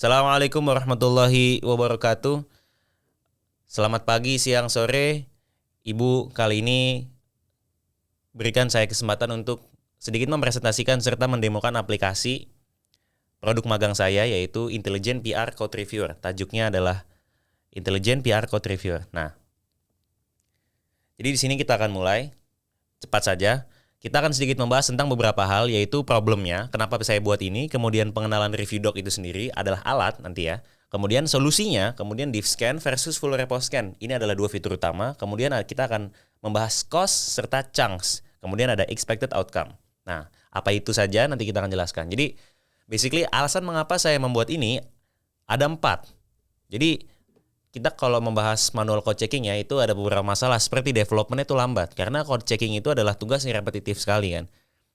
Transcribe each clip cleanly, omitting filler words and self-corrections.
Assalamualaikum warahmatullahi wabarakatuh. Selamat pagi, siang, sore. Ibu, kali ini berikan saya kesempatan untuk sedikit mempresentasikan serta mendemokan aplikasi produk magang saya, yaitu Intelligent PR Code Reviewer. Tajuknya adalah Intelligent PR Code Reviewer. Nah, jadi di sini kita akan mulai. Cepat saja. Kita akan sedikit membahas tentang beberapa hal, yaitu problemnya, kenapa saya buat ini, kemudian pengenalan review doc itu sendiri adalah alat nanti ya. Kemudian solusinya, kemudian diff scan versus full repo scan. Ini adalah dua fitur utama. Kemudian kita akan membahas cost serta chunks. Kemudian ada expected outcome. Nah, apa itu saja nanti kita akan jelaskan. Jadi, basically alasan mengapa saya membuat ini ada 4. Jadi, kita kalau membahas manual code checking ya, itu ada beberapa masalah seperti development itu lambat. Karena code checking itu adalah tugas yang repetitif sekali kan.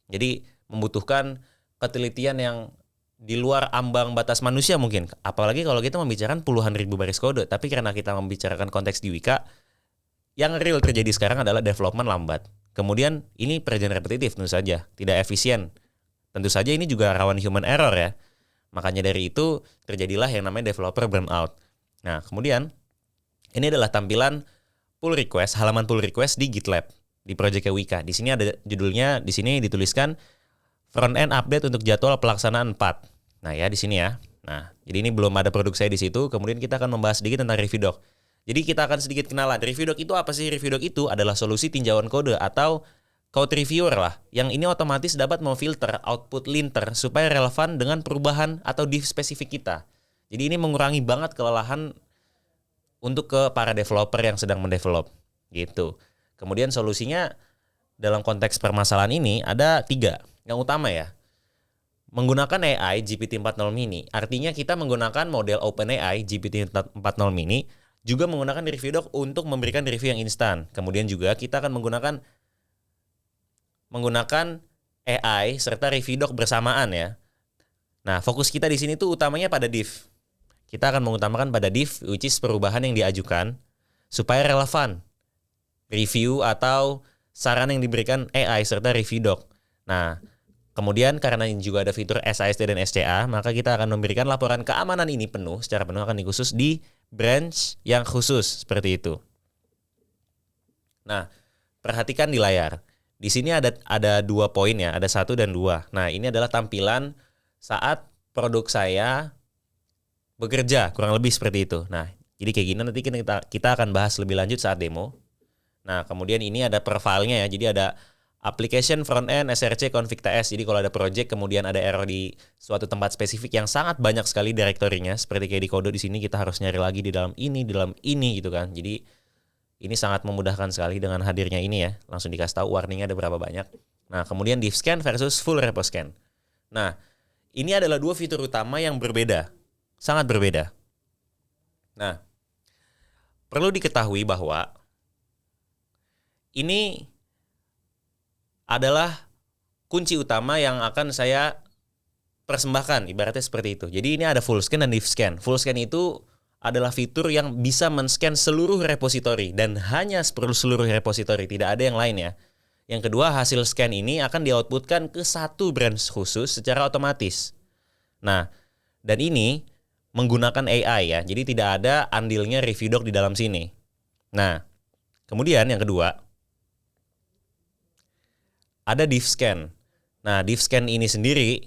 Jadi membutuhkan ketelitian yang di luar ambang batas manusia mungkin. Apalagi kalau kita membicarakan puluhan ribu baris kode. Tapi karena kita membicarakan konteks di Wika, yang real terjadi sekarang adalah development lambat. Kemudian ini pekerjaan repetitif tentu saja, tidak efisien. Tentu saja ini juga rawan human error ya. Makanya dari itu terjadilah yang namanya developer burnout. Nah, kemudian ini adalah tampilan pull request, halaman pull request di GitLab di Project Wika. Di sini ada judulnya, di sini dituliskan front end update untuk jadwal pelaksanaan 4. Nah, ya di sini ya. Nah, jadi ini belum ada produk saya di situ. Kemudian kita akan membahas sedikit tentang review doc. Jadi kita akan sedikit kenalan. Review doc itu apa sih? Review doc itu adalah solusi tinjauan kode atau code reviewer lah, yang ini otomatis dapat memfilter output linter supaya relevan dengan perubahan atau div spesifik kita. Jadi ini mengurangi banget kelelahan untuk ke para developer yang sedang mendevelop gitu. Kemudian solusinya dalam konteks permasalahan ini ada 3. Yang utama ya, menggunakan AI GPT-40 mini. Artinya kita menggunakan model OpenAI GPT-40 mini, juga menggunakan review doc untuk memberikan review yang instan. Kemudian juga kita akan menggunakan AI serta review doc bersamaan ya. Nah, fokus kita di sini tuh utamanya pada div. Kita akan mengutamakan pada div, which is perubahan yang diajukan, supaya relevan review atau saran yang diberikan AI serta review doc. Nah, kemudian karena ini juga ada fitur SAST dan SCA, maka kita akan memberikan laporan keamanan ini secara penuh akan dikhusus di branch yang khusus, seperti itu. Nah, perhatikan di layar. Di sini ada 2 poin ya, ada 1 dan 2. Nah, ini adalah tampilan saat produk saya bekerja, kurang lebih seperti itu. Nah, jadi kayak gini nanti kita akan bahas lebih lanjut saat demo. Nah, kemudian ini ada profilnya ya. Jadi ada application front end src config ts. Jadi kalau ada project kemudian ada error di suatu tempat spesifik yang sangat banyak sekali direktorinya, seperti kayak di kode di sini kita harus nyari lagi di dalam ini gitu kan. Jadi ini sangat memudahkan sekali dengan hadirnya ini ya. Langsung dikasih tahu warningnya ada berapa banyak. Nah, kemudian diff scan versus full repo scan. Nah, ini adalah 2 fitur utama yang berbeda. Sangat berbeda. Nah, perlu diketahui bahwa ini adalah kunci utama yang akan saya persembahkan, ibaratnya seperti itu. Jadi ini ada full scan dan diff scan. Full scan itu adalah fitur yang bisa men-scan seluruh repository dan hanya seluruh repository, tidak ada yang lain ya. Yang kedua, hasil scan ini akan di-outputkan ke satu branch khusus secara otomatis. Nah, dan ini menggunakan AI ya, jadi tidak ada andilnya review doc di dalam sini. Nah, kemudian yang kedua, ada diff scan. Nah, diff scan ini sendiri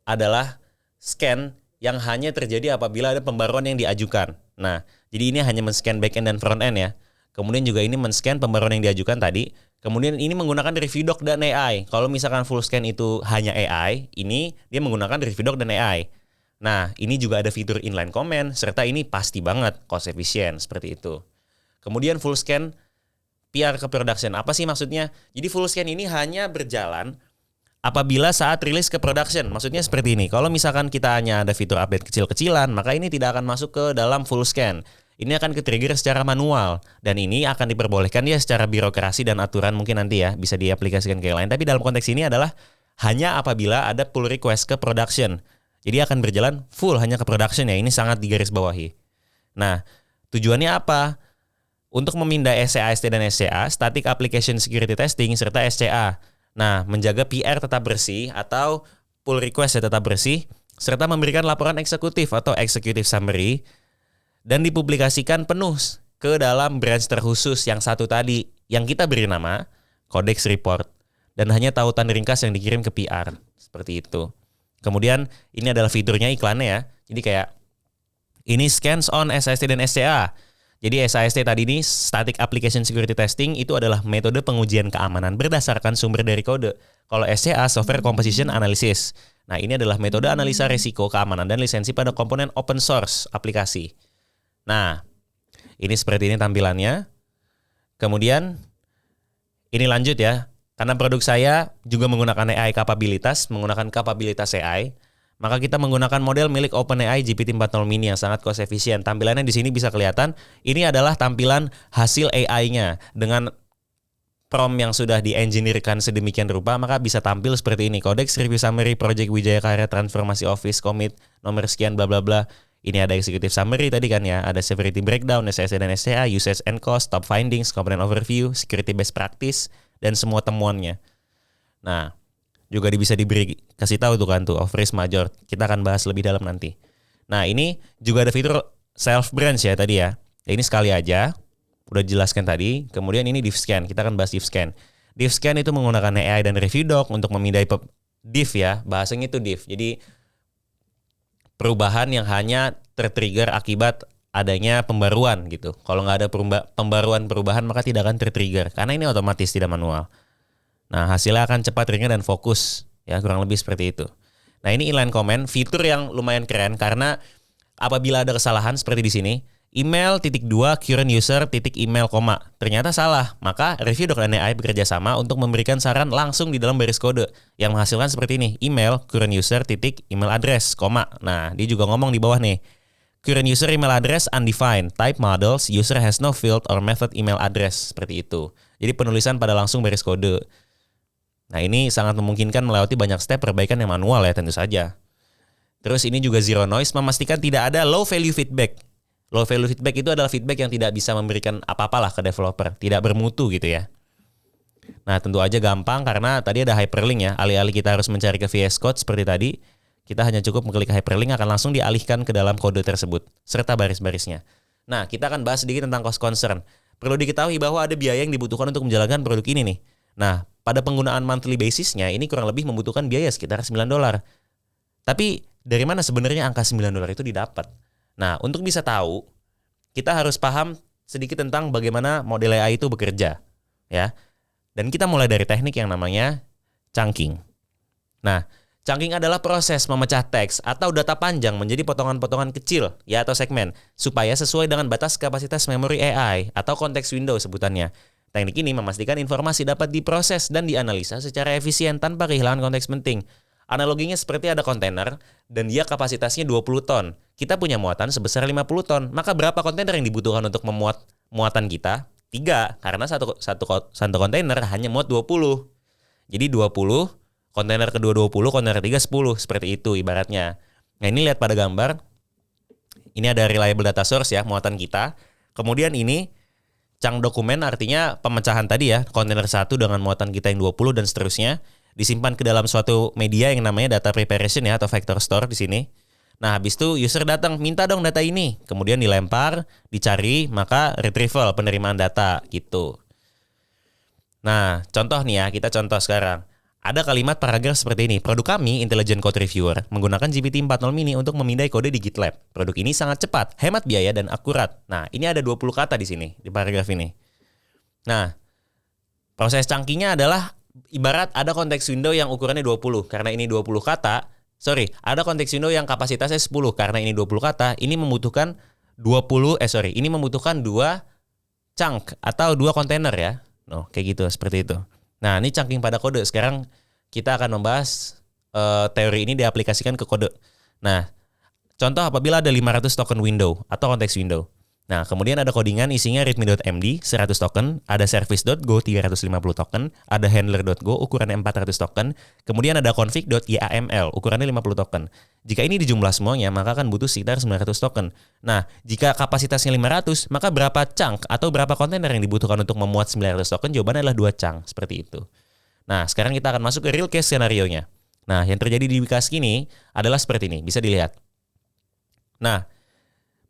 adalah scan yang hanya terjadi apabila ada pembaruan yang diajukan. Nah, jadi ini hanya men-scan backend dan frontend ya. Kemudian juga ini men-scan pembaruan yang diajukan tadi. Kemudian ini menggunakan review doc dan AI. Kalau misalkan full scan itu hanya AI, ini dia menggunakan review doc dan AI. Nah, ini juga ada fitur inline comment, serta ini pasti banget cost efisien, seperti itu. Kemudian full scan PR ke production. Apa sih maksudnya? Jadi full scan ini hanya berjalan apabila saat rilis ke production. Maksudnya seperti ini. Kalau misalkan kita hanya ada fitur update kecil-kecilan, maka ini tidak akan masuk ke dalam full scan. Ini akan ke-trigger secara manual. Dan ini akan diperbolehkan ya secara birokrasi dan aturan mungkin nanti ya, bisa diaplikasikan ke yang lain. Tapi dalam konteks ini adalah hanya apabila ada pull request ke production. Jadi akan berjalan full hanya ke production ya. Ini sangat digarisbawahi. Nah, tujuannya apa? Untuk memindah SCA, ST dan SCA, Static Application Security Testing, serta SCA. Nah, menjaga PR tetap bersih atau pull request tetap bersih, serta memberikan laporan eksekutif atau executive summary dan dipublikasikan penuh ke dalam branch terkhusus yang satu tadi yang kita beri nama Codex Report dan hanya tautan ringkas yang dikirim ke PR seperti itu. Kemudian ini adalah fiturnya iklannya ya. Jadi kayak ini scans on SAST dan SCA. Jadi SAST tadi ini Static Application Security Testing itu adalah metode pengujian keamanan berdasarkan sumber dari kode. Kalau SCA Software Composition Analysis. Nah, ini adalah metode analisa risiko keamanan dan lisensi pada komponen open source aplikasi. Nah, ini seperti ini tampilannya. Kemudian ini lanjut ya. Karena produk saya juga menggunakan AI menggunakan kapabilitas AI, maka kita menggunakan model milik OpenAI GPT-40 Mini yang sangat cost efisien. Tampilannya di sini bisa kelihatan, ini adalah tampilan hasil AI-nya dengan prompt yang sudah di-engineerkan sedemikian rupa, maka bisa tampil seperti ini. Codex Review Summary Project Wijaya Karya Transformasi Office Commit nomor sekian bla bla bla. Ini ada executive summary tadi kan ya, ada severity breakdown, SSA dan SCA, usage and cost, top findings, component overview, security best practice, dan semua temuannya. Nah, juga bisa diberi kasih tahu tuh kan tuh of risk major. Kita akan bahas lebih dalam nanti. Nah, ini juga ada fitur self branch ya tadi ya. Ini sekali aja udah jelaskan tadi. Kemudian ini div scan. Kita akan bahas div scan. Div scan itu menggunakan AI dan review doc untuk memindai div ya. Bahasanya itu div. Jadi perubahan yang hanya tertrigger akibat adanya pembaruan gitu. Kalau nggak ada perubahan maka tidak akan tertrigger karena ini otomatis tidak manual. Nah, hasilnya akan cepat, ringan, dan fokus ya, kurang lebih seperti itu. Nah, ini inline comment, fitur yang lumayan keren karena apabila ada kesalahan seperti di sini, email _2 current user email, ternyata salah, maka review doc dan AI bekerja sama untuk memberikan saran langsung di dalam baris kode yang menghasilkan seperti ini, email current user email address, Nah, dia juga ngomong di bawah nih, current user email address undefined, type models, user has no field or method email address, seperti itu. Jadi penulisan pada langsung baris kode. Nah, ini sangat memungkinkan melewati banyak step perbaikan yang manual ya tentu saja. Terus ini juga zero noise, memastikan tidak ada low value feedback. Low value feedback itu adalah feedback yang tidak bisa memberikan apa-apalah ke developer, tidak bermutu gitu ya. Nah, tentu aja gampang karena tadi ada hyperlink ya, alih-alih kita harus mencari ke VS Code seperti tadi, kita hanya cukup mengklik hyperlink akan langsung dialihkan ke dalam kode tersebut, serta baris-barisnya. Nah, kita akan bahas sedikit tentang cost concern. Perlu diketahui bahwa ada biaya yang dibutuhkan untuk menjalankan produk ini nih. Nah, pada penggunaan monthly basisnya, ini kurang lebih membutuhkan biaya sekitar $9. Tapi, dari mana sebenarnya angka $9 itu didapat? Nah, untuk bisa tahu, kita harus paham sedikit tentang bagaimana model AI itu bekerja. Ya. Dan kita mulai dari teknik yang namanya chunking. Nah, chunking adalah proses memecah teks atau data panjang menjadi potongan-potongan kecil ya atau segmen supaya sesuai dengan batas kapasitas memori AI atau konteks window sebutannya. Teknik ini memastikan informasi dapat diproses dan dianalisa secara efisien tanpa kehilangan konteks penting. Analoginya seperti ada kontainer dan dia kapasitasnya 20 ton. Kita punya muatan sebesar 50 ton. Maka berapa kontainer yang dibutuhkan untuk memuat muatan kita? 3, karena satu kontainer hanya muat 20. Jadi 20 kontainer kedua 20, kontainer ketiga 10, seperti itu ibaratnya. Nah, ini lihat pada gambar. Ini ada reliable data source ya, muatan kita. Kemudian ini chunk dokumen artinya pemecahan tadi ya, kontainer 1 dengan muatan kita yang 20 dan seterusnya disimpan ke dalam suatu media yang namanya data preparation ya atau vector store di sini. Nah, habis itu user datang, minta dong data ini. Kemudian dilempar, dicari, maka retrieval penerimaan data gitu. Nah, contoh nih ya, kita contoh sekarang. Ada kalimat paragraf seperti ini. Produk kami, Intelligent Code Reviewer, menggunakan GPT-40 Mini untuk memindai kode di GitLab. Produk ini sangat cepat, hemat biaya, dan akurat. Nah, ini ada 20 kata di sini, di paragraf ini. Nah, proses chunking-nya adalah ibarat ada konteks window yang ukurannya 20. Karena ini 20 kata, ada konteks window yang kapasitasnya 10. Karena ini 20 kata, ini membutuhkan ini membutuhkan 2 chunk atau 2 kontainer ya. No, kayak gitu, seperti itu. Nah, ini chunking pada kode. Sekarang kita akan membahas teori ini diaplikasikan ke kode. Nah, contoh apabila ada 500 token window atau konteks window. Nah, kemudian ada codingan isinya readme.md 100 token, ada service.go 350 token, ada handler.go ukurannya 400 token, kemudian ada config.yaml ukurannya 50 token. Jika ini dijumlah semuanya, maka akan butuh sekitar 900 token. Nah, jika kapasitasnya 500, maka berapa chunk atau berapa kontainer yang dibutuhkan untuk memuat 900 token? Jawabannya adalah 2 chunk, seperti itu. Nah, sekarang kita akan masuk ke real case skenario-nya. Nah, yang terjadi di Bikasky ini adalah seperti ini, bisa dilihat. Nah,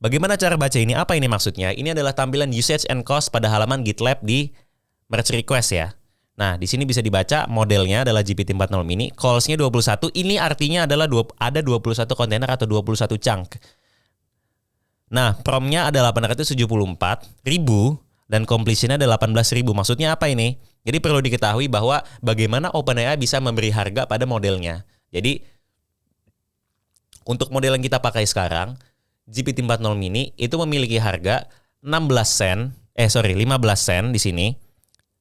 bagaimana cara baca ini? Apa ini maksudnya? Ini adalah tampilan usage and cost pada halaman GitLab di merge request ya. Nah, di sini bisa dibaca modelnya adalah GPT-40 mini, calls-nya 21. Ini artinya adalah ada 21 kontainer atau 21 chunk. Nah, prompt-nya ada 874.000 dan completion-nya ada 18.000. Maksudnya apa ini? Jadi perlu diketahui bahwa bagaimana OpenAI bisa memberi harga pada modelnya. Jadi untuk model yang kita pakai sekarang, GPT-40 mini itu memiliki harga 15 sen di sini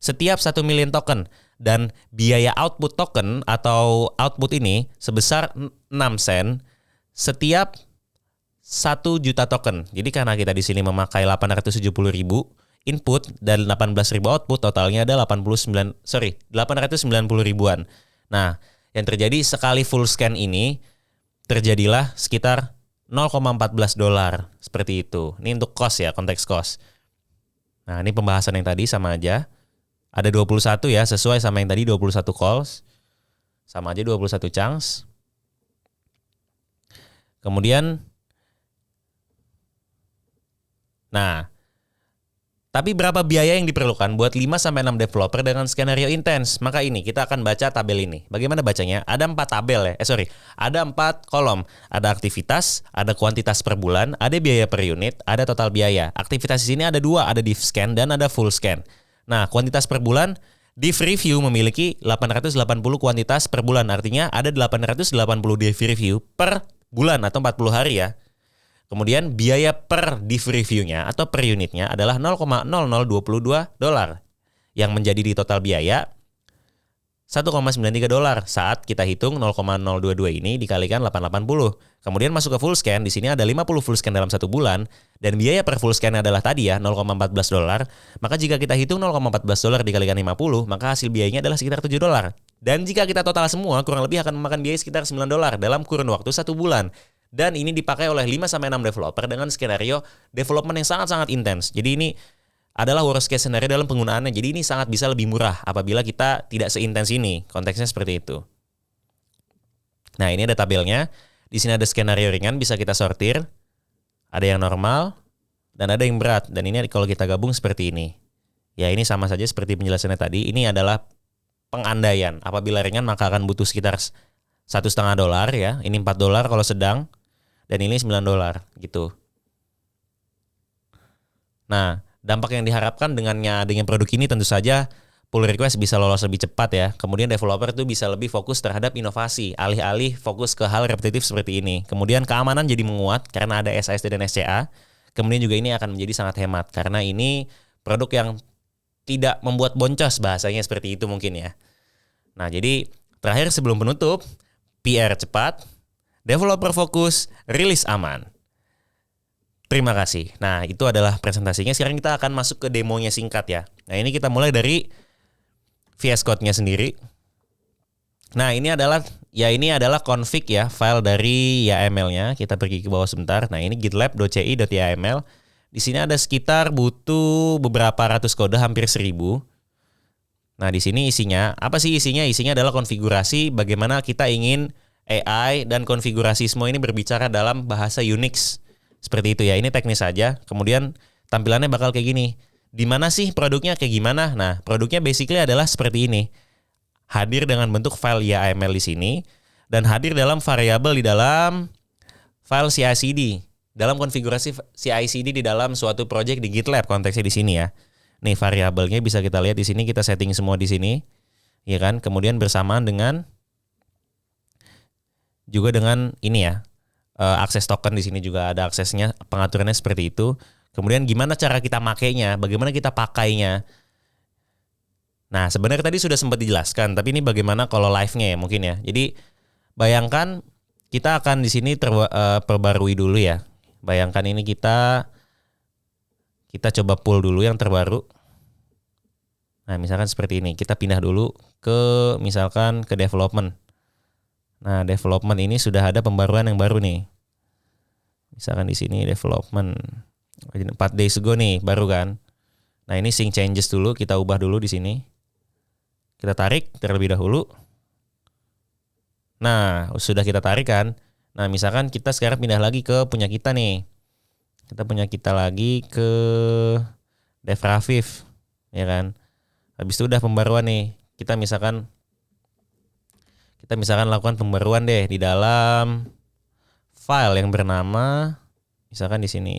setiap 1 million token, dan biaya output token atau output ini sebesar 6 sen setiap 1 juta token. Jadi karena kita di sini memakai 870.000 input dan 18.000 output, totalnya ada 890 ribuan. Nah, yang terjadi sekali full scan ini terjadilah sekitar $0,14 seperti itu. Ini untuk cost ya, konteks cost. Nah, ini pembahasan yang tadi sama aja. Ada 21 ya, sesuai sama yang tadi 21 calls. Sama aja 21 chunks. Kemudian tapi berapa biaya yang diperlukan buat 5-6 developer dengan skenario intens? Maka ini, kita akan baca tabel ini. Bagaimana bacanya? Ada 4 tabel ya. Ada 4 kolom. Ada aktivitas, ada kuantitas per bulan, ada biaya per unit, ada total biaya. Aktivitas di sini ada 2, ada div scan dan ada full scan. Nah, kuantitas per bulan, div review memiliki 880 kuantitas per bulan. Artinya ada 880 div review per bulan atau 40 hari ya. Kemudian biaya per div review-nya atau per unitnya adalah $0,0022 yang menjadi di total biaya $1,93 saat kita hitung 0,022 ini dikalikan 880. Kemudian masuk ke full scan, di sini ada 50 full scan dalam 1 bulan dan biaya per full scan adalah tadi ya $0,14. Maka jika kita hitung $0,14 dikalikan 50, maka hasil biayanya adalah sekitar $7. Dan jika kita total semua kurang lebih akan memakan biaya sekitar $9 dalam kurun waktu 1 bulan. Dan ini dipakai oleh 5-6 developer dengan skenario development yang sangat-sangat intens. Jadi ini adalah worst case scenario dalam penggunaannya. Jadi ini sangat bisa lebih murah apabila kita tidak seintens ini. Konteksnya seperti itu. Nah, ini ada tabelnya. Di sini ada skenario ringan, bisa kita sortir. Ada yang normal dan ada yang berat. Dan ini kalau kita gabung seperti ini. Ya, ini sama saja seperti penjelasannya tadi. Ini adalah pengandaian. Apabila ringan maka akan butuh sekitar $1,5 ya. Ini $4 kalau sedang. Dan ini $9 gitu. Nah, dampak yang diharapkan dengannya adanya produk ini tentu saja pull request bisa lolos lebih cepat ya. Kemudian developer itu bisa lebih fokus terhadap inovasi, alih-alih fokus ke hal repetitif seperti ini. Kemudian keamanan jadi menguat karena ada SAST dan SCA. Kemudian juga ini akan menjadi sangat hemat karena ini produk yang tidak membuat boncos, bahasanya seperti itu mungkin ya. Nah, jadi terakhir sebelum penutup, PR cepat, developer fokus, rilis aman. Terima kasih. Nah, itu adalah presentasinya. Sekarang kita akan masuk ke demonya singkat ya. Nah, ini kita mulai dari VS Code-nya sendiri. Nah, ini adalah config ya, file dari YAML-nya. Kita pergi ke bawah sebentar. Nah, ini gitlab.ci.yml. Di sini ada sekitar butuh beberapa ratus kode, hampir 1000. Nah, di sini isinya, apa sih isinya? Isinya adalah konfigurasi bagaimana kita ingin AI dan konfigurasi semua ini berbicara dalam bahasa Unix. Seperti itu ya, ini teknis saja. Kemudian tampilannya bakal kayak gini. Di mana sih produknya kayak gimana? Nah, produknya basically adalah seperti ini. Hadir dengan bentuk file YAML di sini dan hadir dalam variabel di dalam file CI/CD. Dalam konfigurasi CI/CD di dalam suatu project di GitLab, konteksnya di sini ya. Nih variabelnya bisa kita lihat di sini, kita setting semua di sini. Ya kan? Kemudian bersamaan dengan juga dengan ini ya. Akses token di sini juga ada aksesnya, pengaturannya seperti itu. Kemudian gimana cara kita makainya, bagaimana kita pakainya. Nah, sebenarnya tadi sudah sempat dijelaskan, tapi ini bagaimana kalau live-nya ya mungkin ya. Jadi bayangkan kita akan di sini perbarui dulu ya. Bayangkan ini kita coba pull dulu yang terbaru. Nah, misalkan seperti ini. Kita pindah dulu ke misalkan ke development. Nah, development ini sudah ada pembaruan yang baru nih. Misalkan di sini development 4 days ago nih, baru kan. Nah, ini sync changes dulu, kita ubah dulu di sini. Kita tarik terlebih dahulu. Nah, sudah kita tarik kan. Nah, misalkan kita sekarang pindah lagi ke punya kita nih. Kita punya kita lagi ke Dev Raviv, ya kan. Habis itu udah pembaruan nih. Kita misalkan lakukan pembaruan deh di dalam file yang bernama, misalkan di sini,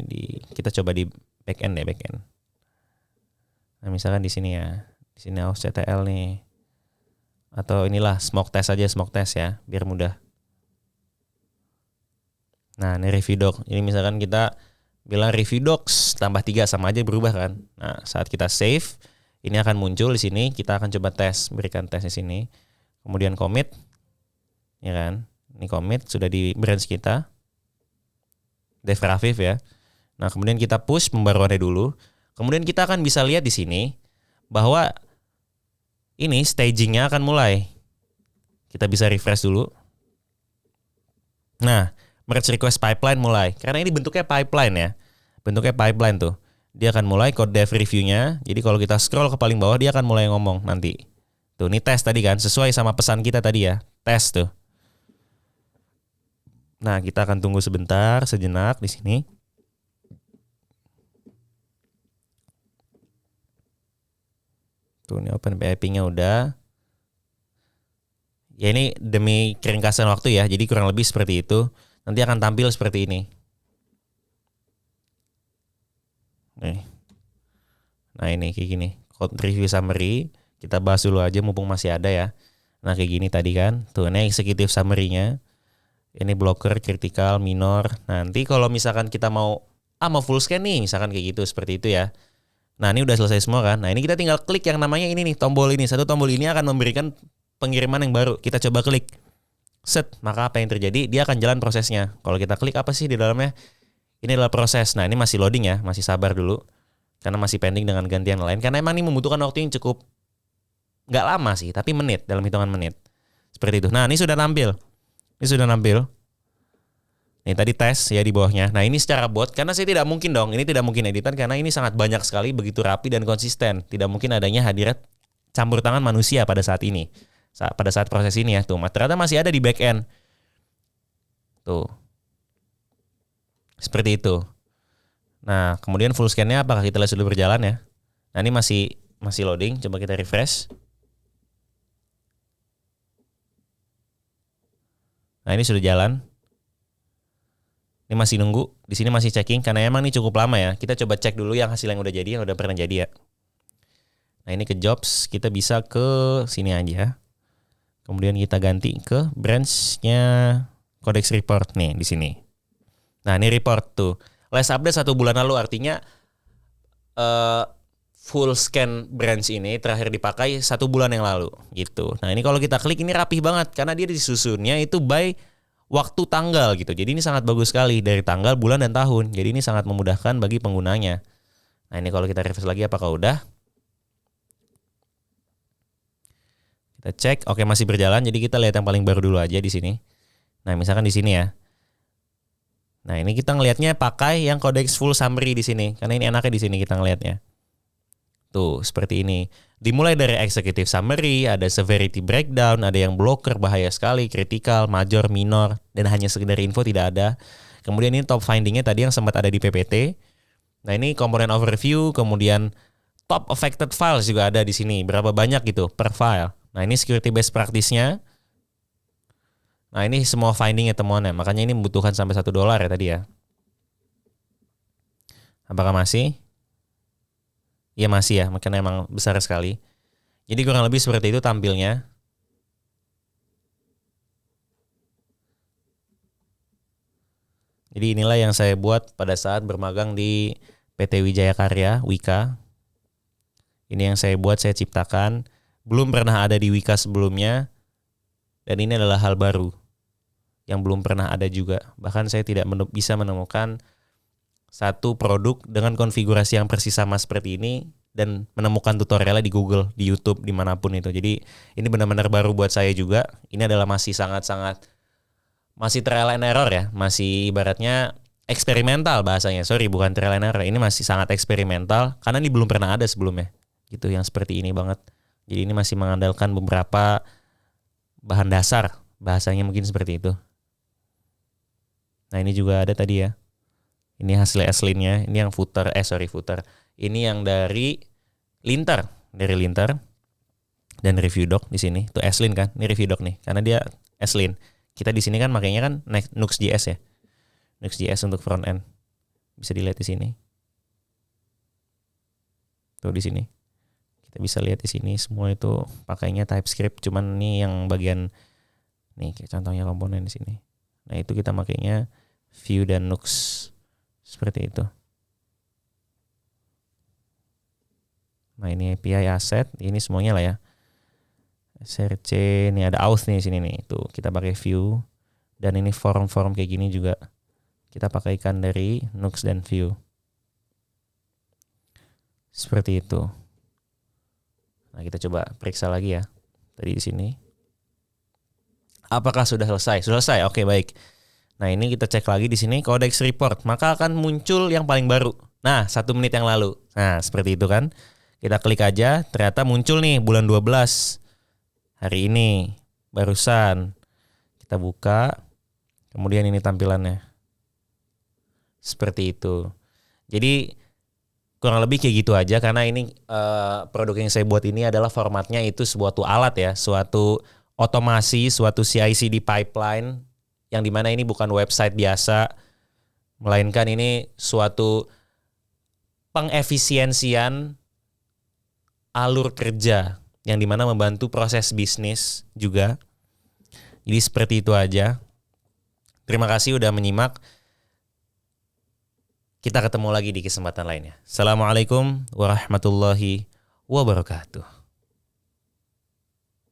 kita coba di backend deh, backend. Nah, misalkan di sini ya. Di sini ausctl nih. Atau inilah smoke test ya, biar mudah. Nah, ini review doc. Ini misalkan kita bilang review docs tambah 3 sama aja berubah kan. Nah, saat kita save, ini akan muncul di sini. Kita akan coba berikan tes di sini. Kemudian commit, ya kan? Ini commit sudah di branch kita, Dev Raviv ya. Nah, kemudian kita push pembaruannya dulu. Kemudian kita akan bisa lihat di sini bahwa ini stagingnya akan mulai. Kita bisa refresh dulu. Nah, merge request pipeline mulai. Karena ini bentuknya pipeline ya. Bentuknya pipeline tuh. Dia akan mulai code dev review-nya. Jadi kalau kita scroll ke paling bawah, dia akan mulai ngomong nanti. Tuh, ini tes tadi kan. Sesuai sama pesan kita tadi ya. Tes tuh. Nah, kita akan tunggu sejenak di sini. Tuh, ini OpenPIP-nya udah. Ya ini demi keringkasan waktu ya. Jadi kurang lebih seperti itu. Nanti akan tampil seperti ini. Nih. Nah, ini kayak gini. Code review summary. Kita bahas dulu aja mumpung masih ada ya. Nah, kayak gini tadi kan. Tuh, ini executive summary-nya. Ini blocker, critical, minor. Nanti kalau misalkan kita mau full scan nih. Misalkan kayak gitu. Seperti itu ya. Nah, ini udah selesai semua kan. Nah, ini kita tinggal klik yang namanya ini nih. Tombol ini. Satu tombol ini akan memberikan pengiriman yang baru. Kita coba klik. Set, maka apa yang terjadi? Dia akan jalan prosesnya. Kalau kita klik apa sih di dalamnya? Ini adalah proses. Nah, ini masih loading ya, masih sabar dulu. Karena masih pending dengan gantian lain. Karena emang ini membutuhkan waktu yang cukup nggak lama sih, tapi menit, dalam hitungan menit. Seperti itu. Nah, ini sudah tampil. Nih tadi tes ya di bawahnya. Nah, ini secara bot, karena saya tidak mungkin dong. Ini tidak mungkin editan karena ini sangat banyak sekali, begitu rapi dan konsisten. Tidak mungkin adanya hadirat campur tangan manusia pada saat ini. Pada saat proses ini ya. Tuh, ternyata masih ada di back end. Tuh. Seperti itu. Nah, kemudian full scan-nya apakah kita lihat sudah berjalan ya? Nah, ini masih loading. Coba kita refresh. Nah, ini sudah jalan. Ini masih nunggu. Di sini masih checking karena emang ini cukup lama ya. Kita coba cek dulu yang hasil yang udah jadi, yang udah pernah jadi ya. Nah, ini ke jobs, kita bisa ke sini aja. Kemudian kita ganti ke branch-nya Codex Report nih di sini. Nah, ini report tuh. Last update 1 bulan lalu, artinya full scan branch ini terakhir dipakai 1 bulan yang lalu gitu. Nah, ini kalau kita klik ini rapih banget karena dia disusunnya itu by waktu tanggal gitu. Jadi ini sangat bagus sekali dari tanggal, bulan, dan tahun. Jadi ini sangat memudahkan bagi penggunanya. Nah, ini kalau kita refresh lagi apakah udah? Kita cek, oke masih berjalan. Jadi kita lihat yang paling baru dulu aja di sini. Nah, misalkan di sini ya. Nah, ini kita ngelihatnya pakai yang Codex full summary di sini. Karena ini enaknya di sini kita ngelihatnya. Tuh, seperti ini. Dimulai dari executive summary, ada severity breakdown, ada yang blocker bahaya sekali, critical, major, minor, dan hanya sekedar info tidak ada. Kemudian ini top findingnya tadi yang sempat ada di PPT. Nah, ini komponen overview, kemudian top affected files juga ada di sini. Berapa banyak gitu per file. Nah, ini security best practice-nya. Nah, ini semua findingnya temuannya. Makanya ini membutuhkan sampai $1 ya tadi ya. Apakah masih? Iya masih ya, makanya emang besar sekali. Jadi kurang lebih seperti itu tampilnya. Jadi inilah yang saya buat pada saat bermagang di PT Wijaya Karya, Wika. Ini yang saya buat, saya ciptakan. Belum pernah ada di Wika sebelumnya. Dan ini adalah hal baru yang belum pernah ada juga. Bahkan saya tidak bisa menemukan satu produk dengan konfigurasi yang persis sama seperti ini dan menemukan tutorialnya di Google, di YouTube, dimanapun itu. Jadi ini benar-benar baru buat saya juga. Ini adalah masih sangat-sangat masih trial and error ya. Masih ibaratnya eksperimental bahasanya. Sorry, bukan trial and error. Ini masih sangat eksperimental karena ini belum pernah ada sebelumnya. Gitu yang seperti ini banget. Jadi ini masih mengandalkan beberapa bahan dasar Bahasanya mungkin seperti itu. Nah ini juga ada tadi ya. Ini hasil aslinya. Ini yang footer. Footer. Ini yang dari Linter. Dari Linter. Dan review doc di sini. Itu Aslin kan. Ini review doc nih. Karena dia Aslin. Kita di sini kan makanya kan Nux.js ya. Nux.js untuk front end. Bisa dilihat di sini. Tuh di sini. Kita bisa lihat di sini semua itu pakainya TypeScript. Cuman ini yang bagian nih kayak contohnya komponen di sini. Nah, itu kita makainya Vue dan Nux. Seperti itu. Nah, ini API asset, ini semuanya lah ya. SRC, ini ada auth nih di sini nih. Tuh, kita pakai Vue dan ini form-form kayak gini juga kita pakaikan dari Nux dan Vue. Seperti itu. Nah, kita coba periksa lagi ya. Tadi di sini. Apakah sudah selesai? Sudah selesai. Oke, baik. Nah, ini kita cek lagi di sini Codex report, maka akan muncul yang paling baru. Nah, 1 menit yang lalu. Nah, seperti itu kan. Kita klik aja, ternyata muncul nih bulan 12. Hari ini barusan. Kita buka. Kemudian ini tampilannya. Seperti itu. Jadi kurang lebih kayak gitu aja karena ini produk yang saya buat ini adalah formatnya itu suatu alat ya, suatu otomasi, suatu CI/CD pipeline yang dimana ini bukan website biasa, melainkan ini suatu pengefisiensian alur kerja yang dimana membantu proses bisnis juga. Jadi seperti itu aja. Terima kasih udah menyimak. Kita ketemu lagi di kesempatan lainnya. Assalamualaikum warahmatullahi wabarakatuh.